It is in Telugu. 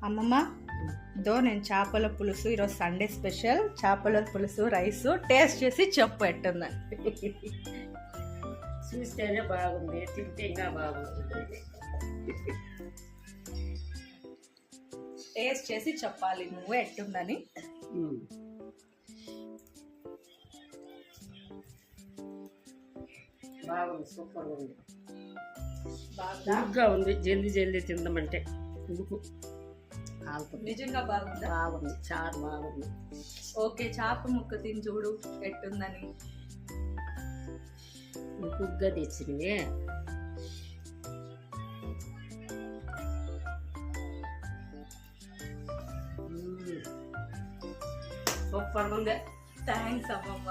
అమ్మమ్మ దో నేను చేపల పులుసు ఈరోజు సండే స్పెషల్ చేపల పులుసు రైస్ టేస్ట్ చేసి చెప్పు ఎట్టుందని. చూస్తేనే బాగుంది, తింటే ఇంకా బాగుంటుంది. టేస్ట్ చేసి చెప్పాలి నువ్వు ఎట్టుందని. బాగుంది, సూపర్ ఉంది, బాగా ఉడుకుగా ఉంది. జల్దీ జల్దీ తిందామంటే ఉడుకు కాలుతుంది. నిజంగా బాగుందా? బాగుంది, చారు బాగుంది. ఓకే, చేప ముక్క తిని చూడు ఎట్టుందని. ఉడుకుగా తెచ్చినవి. సూపర్ ఉంది. థ్యాంక్స్ అమ్మమ్మ.